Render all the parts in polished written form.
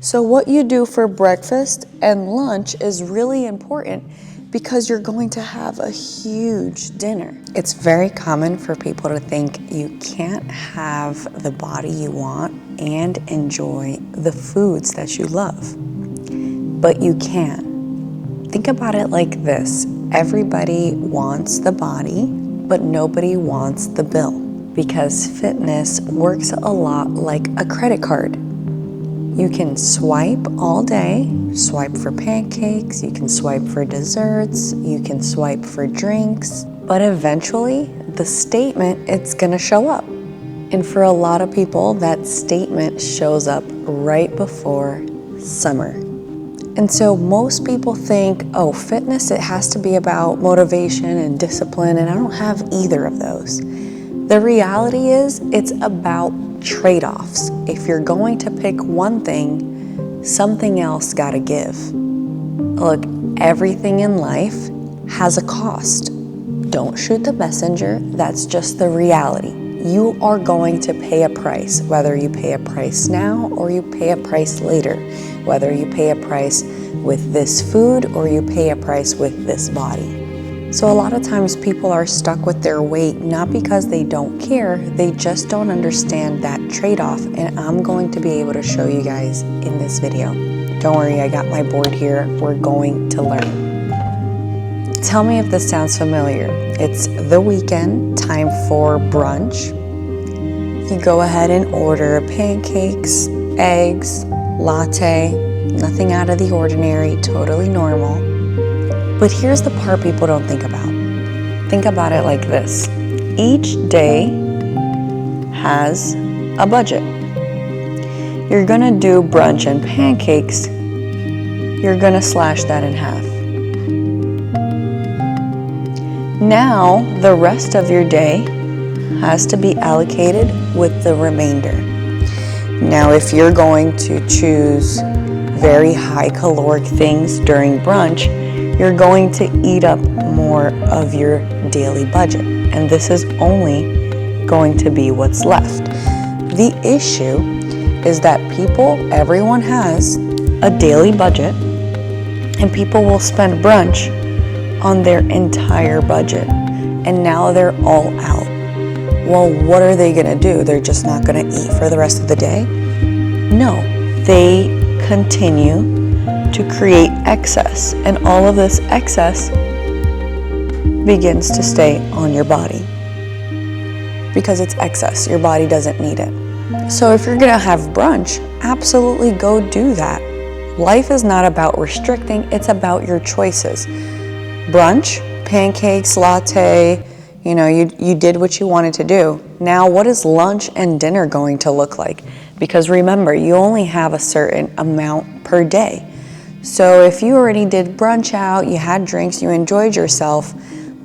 So what you do for breakfast and lunch is really important because you're going to have a huge dinner. It's very common for people to think you can't have the body you want and enjoy the foods that you love, but you can. Think about it like this. Everybody wants the body, but nobody wants the bill, because fitness works a lot like a credit card. You can swipe all day, swipe for pancakes, you can swipe for desserts, you can swipe for drinks, but eventually the statement, it's gonna show up. And for a lot of people, that statement shows up right before summer. And so most people think, oh, fitness, it has to be about motivation and discipline, and I don't have either of those. The reality is, it's about trade-offs. If you're going to pick one thing, something else gotta give. Look, everything in life has a cost. Don't shoot the messenger, that's just the reality. You are going to pay a price, whether you pay a price now or you pay a price later, whether you pay a price with this food or you pay a price with this body. So a lot of times people are stuck with their weight, not because they don't care, they just don't understand that trade-off, and I'm going to be able to show you guys in this video. Don't worry, I got my board here. We're going to learn. Tell me if this sounds familiar. It's the weekend, time for brunch. You go ahead and order pancakes, eggs, latte, nothing out of the ordinary, totally normal. But here's the part people don't think about. Think about it like this. Each day has a budget. You're gonna do brunch and pancakes, you're gonna slash that in half. Now, the rest of your day has to be allocated with the remainder. Now, if you're going to choose very high caloric things during brunch, you're going to eat up more of your daily budget. And this is only going to be what's left. The issue is that everyone has a daily budget, and people will spend brunch on their entire budget. And now they're all out. Well, what are they gonna do? They're just not gonna eat for the rest of the day? No, they continue to create excess, and all of this excess begins to stay on your body because it's excess. Your body doesn't need it. So if you're gonna have brunch, absolutely go do that. Life is not about restricting, it's about your choices. Brunch, pancakes, latte, you did what you wanted to do. Now, what is lunch and dinner going to look like? Because remember, you only have a certain amount per day. So if you already did brunch out, you had drinks, you enjoyed yourself,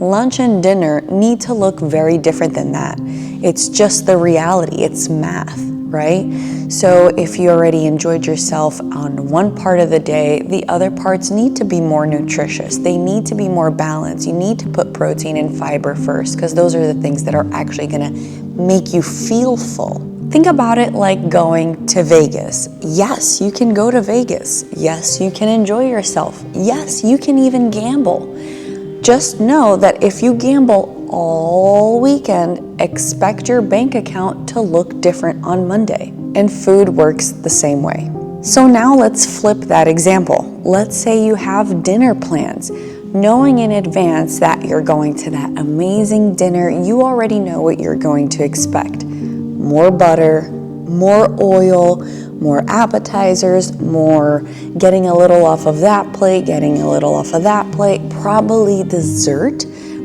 lunch and dinner need to look very different than that. It's just the reality, it's math, right? So if you already enjoyed yourself on one part of the day, the other parts need to be more nutritious. They need to be more balanced. You need to put protein and fiber first, because those are the things that are actually gonna make you feel full. Think about it like going to Vegas. Yes, you can go to Vegas. Yes, you can enjoy yourself. Yes, you can even gamble. Just know that if you gamble all weekend, expect your bank account to look different on Monday. And food works the same way. So now let's flip that example. Let's say you have dinner plans. Knowing in advance that you're going to that amazing dinner, you already know what you're going to expect. More butter, more oil, more appetizers, more getting a little off of that plate, getting a little off of that plate, probably dessert,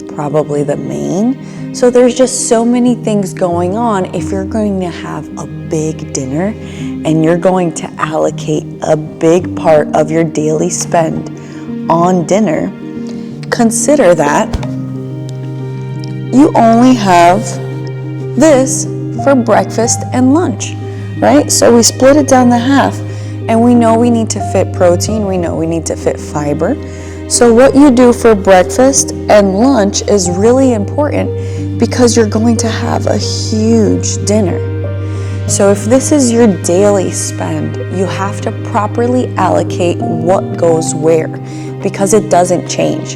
probably the main. So there's just so many things going on. If you're going to have a big dinner and you're going to allocate a big part of your daily spend on dinner, consider that you only have this for breakfast and lunch, right? So we split it down the half, and we know we need to fit protein, we know we need to fit fiber. So what you do for breakfast and lunch is really important because you're going to have a huge dinner. So if this is your daily spend, you have to properly allocate what goes where, because it doesn't change.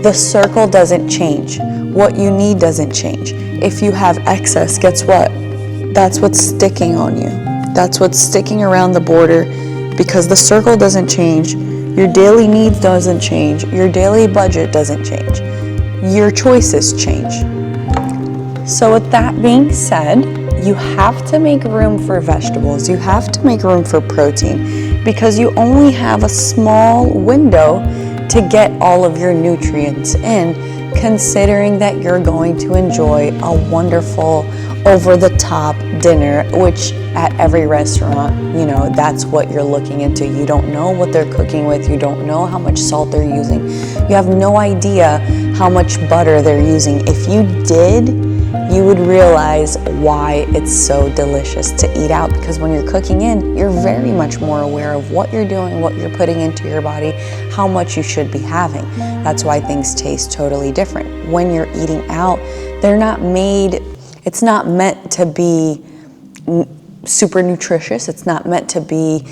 The circle doesn't change. What you need doesn't change. If you have excess, guess what? That's what's sticking on you. That's what's sticking around the border, because the circle doesn't change. Your daily needs doesn't change. Your daily budget doesn't change. Your choices change. So with that being said, you have to make room for vegetables. You have to make room for protein, because you only have a small window to get all of your nutrients in, considering that you're going to enjoy a wonderful over-the-top dinner, which at every restaurant, that's what you're looking into. You don't know what they're cooking with. You don't know how much salt they're using. You have no idea how much butter they're using. If you did, you would realize why it's so delicious to eat out, because when you're cooking in, you're very much more aware of what you're doing, what you're putting into your body, how much you should be having. That's why things taste totally different. When you're eating out, it's not meant to be super nutritious. It's not meant to be,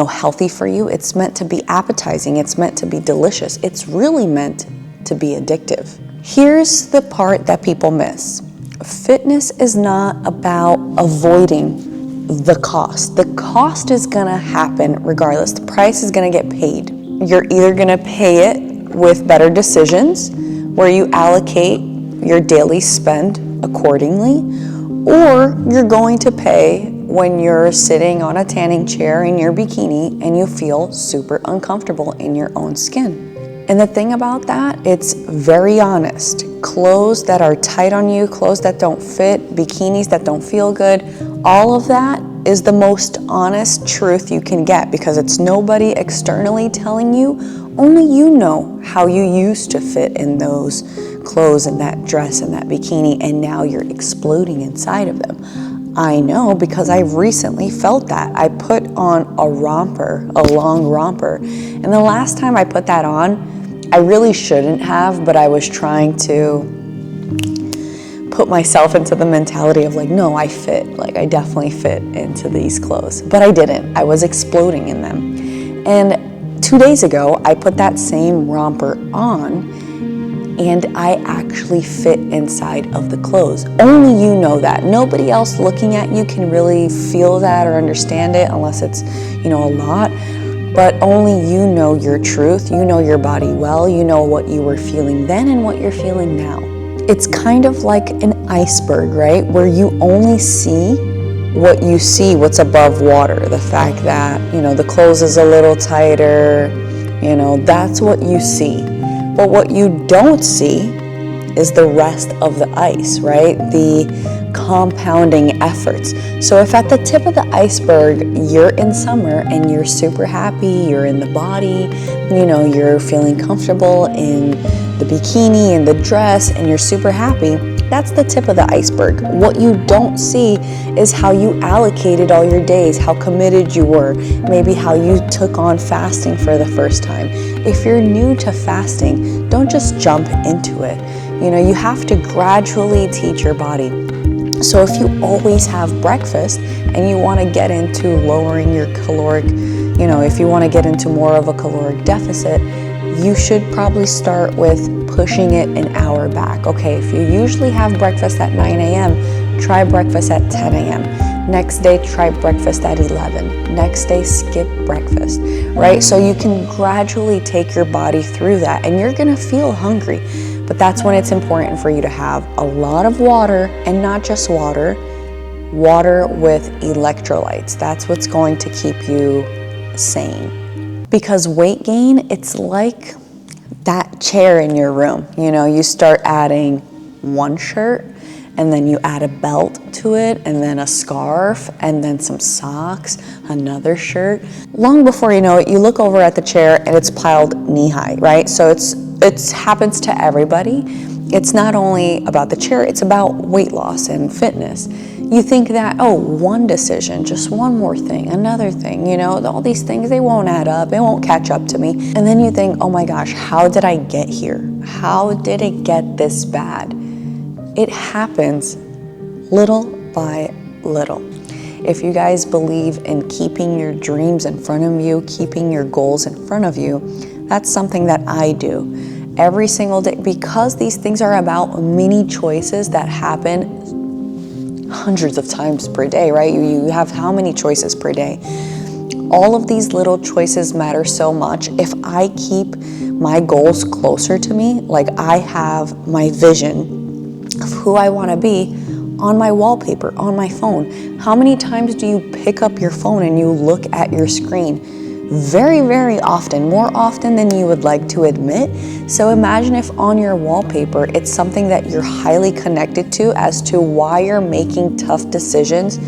healthy for you. It's meant to be appetizing. It's meant to be delicious. It's really meant to be addictive. Here's the part that people miss. Fitness is not about avoiding the cost. The cost is gonna happen regardless. The price is gonna get paid. You're either gonna pay it with better decisions, where you allocate your daily spend accordingly, or you're going to pay when you're sitting on a tanning chair in your bikini and you feel super uncomfortable in your own skin. And the thing about that, it's very honest. Clothes that are tight on you, clothes that don't fit, bikinis that don't feel good, all of that is the most honest truth you can get, because it's nobody externally telling you. Only you know how you used to fit in those clothes and that dress and that bikini, and now you're exploding inside of them. I know, because I've recently felt that. I put on a long romper, and the last time I put that on, I really shouldn't have, but I was trying to put myself into the mentality of no, I fit. I definitely fit into these clothes. But I didn't. I was exploding in them. And 2 days ago, I put that same romper on, and I actually fit inside of the clothes. Only you know that. Nobody else looking at you can really feel that or understand it, unless it's, a lot. But only you know your truth. You know your body well. You know what you were feeling then and what you're feeling now. It's kind of like an iceberg, right? Where you only see what you see, what's above water. The fact that, the clothes is a little tighter, that's what you see. But what you don't see is the rest of the ice, right? The compounding efforts. So if at the tip of the iceberg, you're in summer and you're super happy, you're in the body, you're feeling comfortable in the bikini and the dress, and you're super happy, that's the tip of the iceberg. What you don't see is how you allocated all your days, how committed you were, maybe how you took on fasting for the first time. If you're new to fasting, don't just jump into it. You have to gradually teach your body. So if you always have breakfast and you want to get into lowering your caloric, if you want to get into more of a caloric deficit, you should probably start with pushing it an hour back. Okay, if you usually have breakfast at 9 a.m., try breakfast at 10 a.m. Next day, try breakfast at 11. Next day, skip breakfast, right? So you can gradually take your body through that, and you're going to feel hungry. But that's when it's important for you to have a lot of water, and not just water with electrolytes. That's what's going to keep you sane. Because weight gain, it's like that chair in your room. You start adding one shirt, and then you add a belt to it, and then a scarf, and then some socks, another shirt. Long before you know it, you look over at the chair and it's piled knee-high, right? So it happens to everybody. It's not only about the chair, it's about weight loss and fitness. You think that, one decision, just one more thing, another thing, all these things, they won't add up, it won't catch up to me. And then you think, oh my gosh, how did I get here? How did it get this bad? It happens little by little. If you guys believe in keeping your dreams in front of you, keeping your goals in front of you, that's something that I do every single day, because these things are about mini choices that happen hundreds of times per day, right? You have how many choices per day? All of these little choices matter so much. If I keep my goals closer to me, like I have my vision of who I want to be on my wallpaper, on my phone. How many times do you pick up your phone and you look at your screen? Very, very often, more often than you would like to admit. So imagine if on your wallpaper, it's something that you're highly connected to as to why you're making tough decisions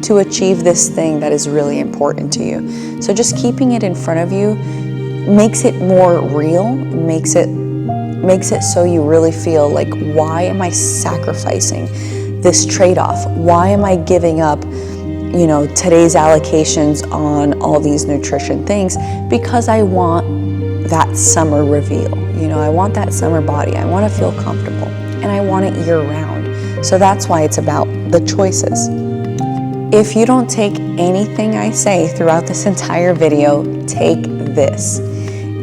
to achieve this thing that is really important to you. So just keeping it in front of you makes it more real, makes it so you really feel like, why am I sacrificing this trade-off? Why am I giving up today's allocations on all these nutrition things? Because I want that summer reveal. I want that summer body. I want to feel comfortable, and I want it year round. So that's why it's about the choices. If you don't take anything I say throughout this entire video, take this.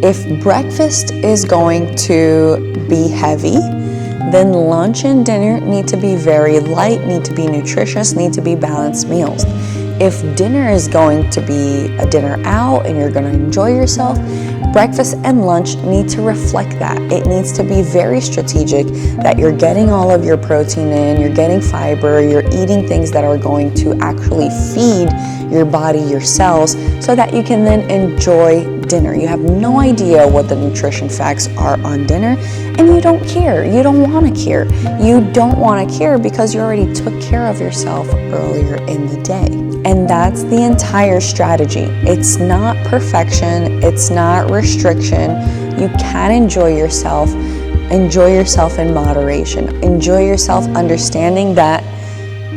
If breakfast is going to be heavy, then lunch and dinner need to be very light, need to be nutritious, need to be balanced meals. If dinner is going to be a dinner out and you're going to enjoy yourself, breakfast and lunch need to reflect that. It needs to be very strategic, that you're getting all of your protein in, you're getting fiber, you're eating things that are going to actually feed your body, your cells, so that you can then enjoy dinner. You have no idea what the nutrition facts are on dinner, and you don't care. You don't want to care. You don't want to care because you already took care of yourself earlier in the day. And that's the entire strategy. It's not perfection. It's not restriction. You can enjoy yourself in moderation. Enjoy yourself understanding that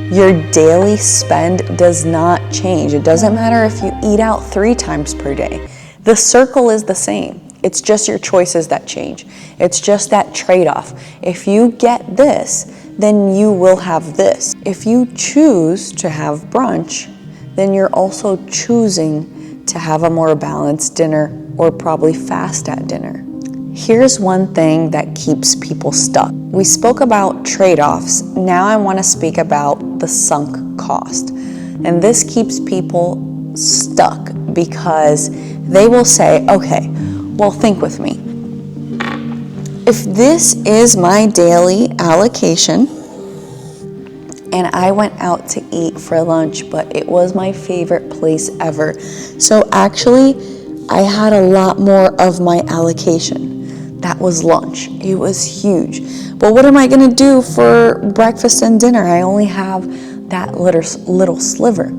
your daily spend does not change. It doesn't matter if you eat out 3 times per day. The circle is the same. It's just your choices that change. It's just that trade-off. If you get this, then you will have this. If you choose to have brunch, then you're also choosing to have a more balanced dinner, or probably fast at dinner. Here's one thing that keeps people stuck. We spoke about trade-offs. Now I want to speak about the sunk cost. And this keeps people stuck because they will say, okay, well, think with me. If this is my daily allocation and I went out to eat for lunch, but it was my favorite place ever, so actually I had a lot more of my allocation. That was lunch. It was huge. But what am I going to do for breakfast and dinner? I only have that little sliver.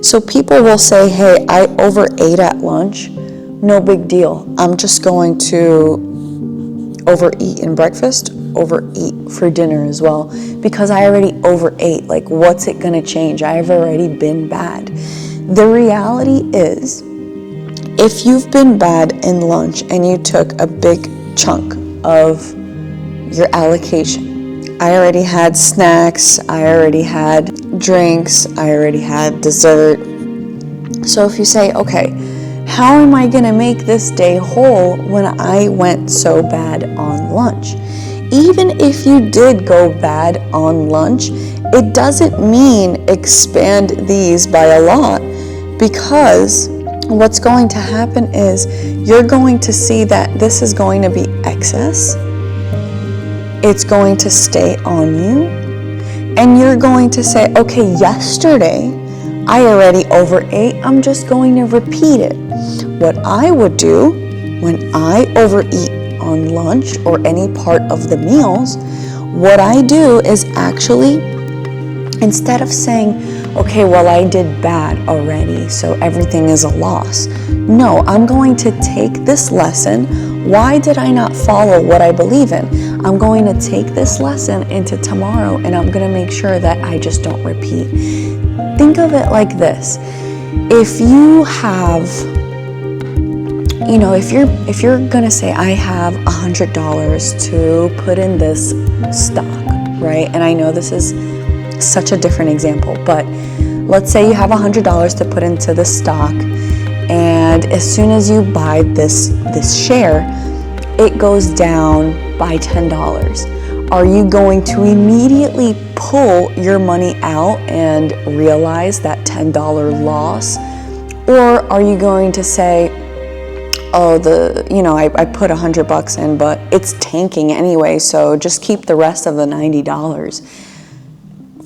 So people will say, hey, I overate at lunch. No big deal. I'm just going to overeat in breakfast, overeat for dinner as well, because I already overate. Like, what's it going to change? I've already been bad. The reality is, if you've been bad in lunch and you took a big chunk of your allocation, I already had snacks, I already had drinks, I already had dessert. So if you say, okay, how am I going to make this day whole when I went so bad on lunch? Even if you did go bad on lunch, it doesn't mean expand these by a lot, because what's going to happen is you're going to see that this is going to be excess. It's going to stay on you. And you're going to say, okay, yesterday I already overate. I'm just going to repeat it. What I would do when I overeat on lunch or any part of the meals, what I do is actually, instead of saying, okay, well, I did bad already, so everything is a loss. No, I'm going to take this lesson. Why did I not follow what I believe in? I'm going to take this lesson into tomorrow, and I'm going to make sure that I just don't repeat. Think of it like this. If you have, if you're going to say, I have $100 to put in this stock, right? And I know this is such a different example, but Let's say you have $100 to put into the stock, and as soon as you buy this share, it goes down by $10. Are you going to immediately pull your money out and realize that $10 loss? Or are you going to say, oh, I put $100 in, but it's tanking anyway, so just keep the rest of the $90.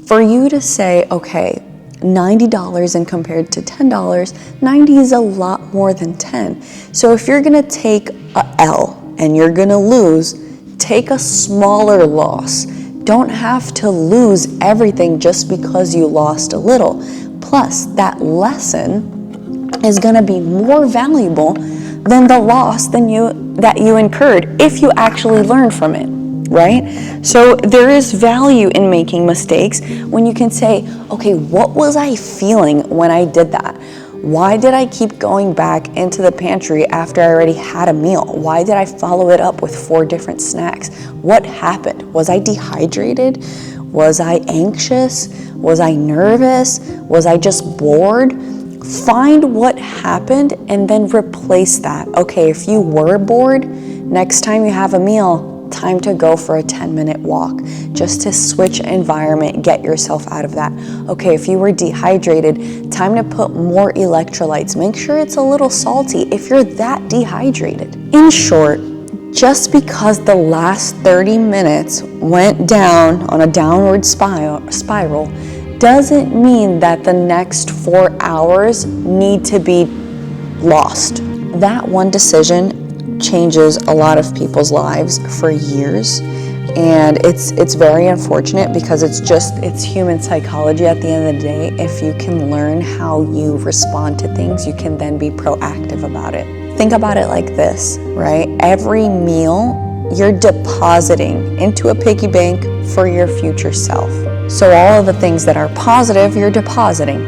For you to say, okay, $90 and compared to $10, 90 is a lot more than 10. So if you're gonna take a L and you're gonna lose, take a smaller loss. Don't have to lose everything just because you lost a little. Plus, that lesson is gonna be more valuable than the loss that you incurred if you actually learn from it, right? So there is value in making mistakes when you can say, okay, what was I feeling when I did that? Why did I keep going back into the pantry after I already had a meal? Why did I follow it up with 4 different snacks? What happened? Was I dehydrated? Was I anxious? Was I nervous? Was I just bored? Find what happened and then replace that. Okay, if you were bored, next time you have a meal, time to go for a 10-minute walk, just to switch environment, get yourself out of that. Okay, if you were dehydrated, time to put more electrolytes. Make sure it's a little salty if you're that dehydrated. In short, just because the last 30 minutes went down on a downward spiral doesn't mean that the next 4 hours need to be lost. That one decision changes a lot of people's lives for years, and it's very unfortunate because it's human psychology at the end of the day. If you can learn how you respond to things, you can then be proactive about it. Think about it like this, right? Every meal you're depositing into a piggy bank for your future self. So all of the things that are positive, you're depositing.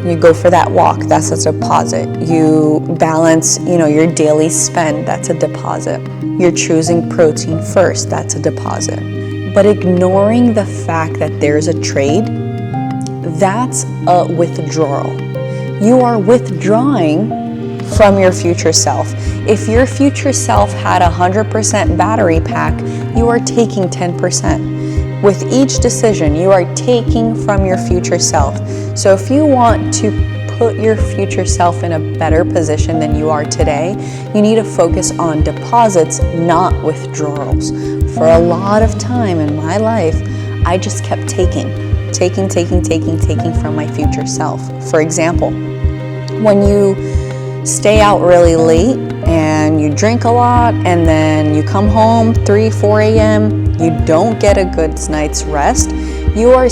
You go for that walk, that's a deposit. You balance, your daily spend, that's a deposit. You're choosing protein first, that's a deposit. But ignoring the fact that there's a trade, that's a withdrawal. You are withdrawing from your future self. If your future self had 100% battery pack, you are taking 10%. With each decision, you are taking from your future self. So if you want to put your future self in a better position than you are today, you need to focus on deposits, not withdrawals. For a lot of time in my life, I just kept taking from my future self. For example, when you stay out really late and you drink a lot and then you come home 3-4 a.m., you don't get a good night's rest, you are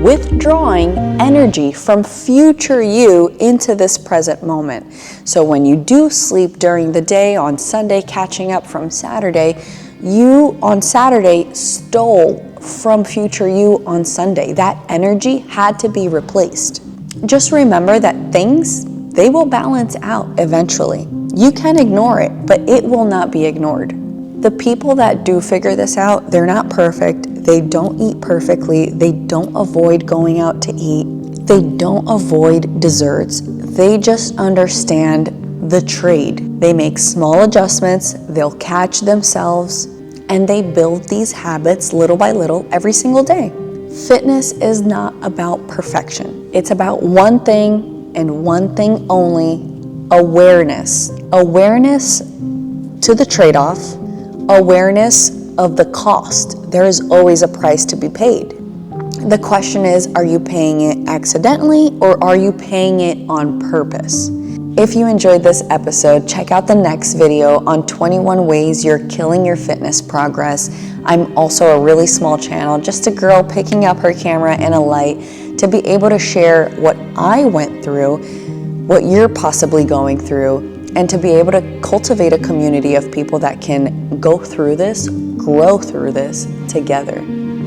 withdrawing energy from future you into this present moment. So when you do sleep during the day on Sunday, catching up from Saturday, you on Saturday stole from future you on Sunday. That energy had to be replaced. Just remember that things, they will balance out eventually. You can ignore it, but it will not be ignored. The people that do figure this out, they're not perfect. They don't eat perfectly. They don't avoid going out to eat. They don't avoid desserts. They just understand the trade. They make small adjustments. They'll catch themselves, and they build these habits little by little every single day. Fitness is not about perfection. It's about one thing and one thing only: awareness. Awareness to the trade-off, awareness of the cost. There is always a price to be paid. The question is, are you paying it accidentally or are you paying it on purpose? If you enjoyed this episode, check out the next video on 21 ways you're killing your fitness progress. I'm also a really small channel, just a girl picking up her camera and a light to be able to share what I went through, what you're possibly going through, and to be able to cultivate a community of people that can go through this, grow through this together.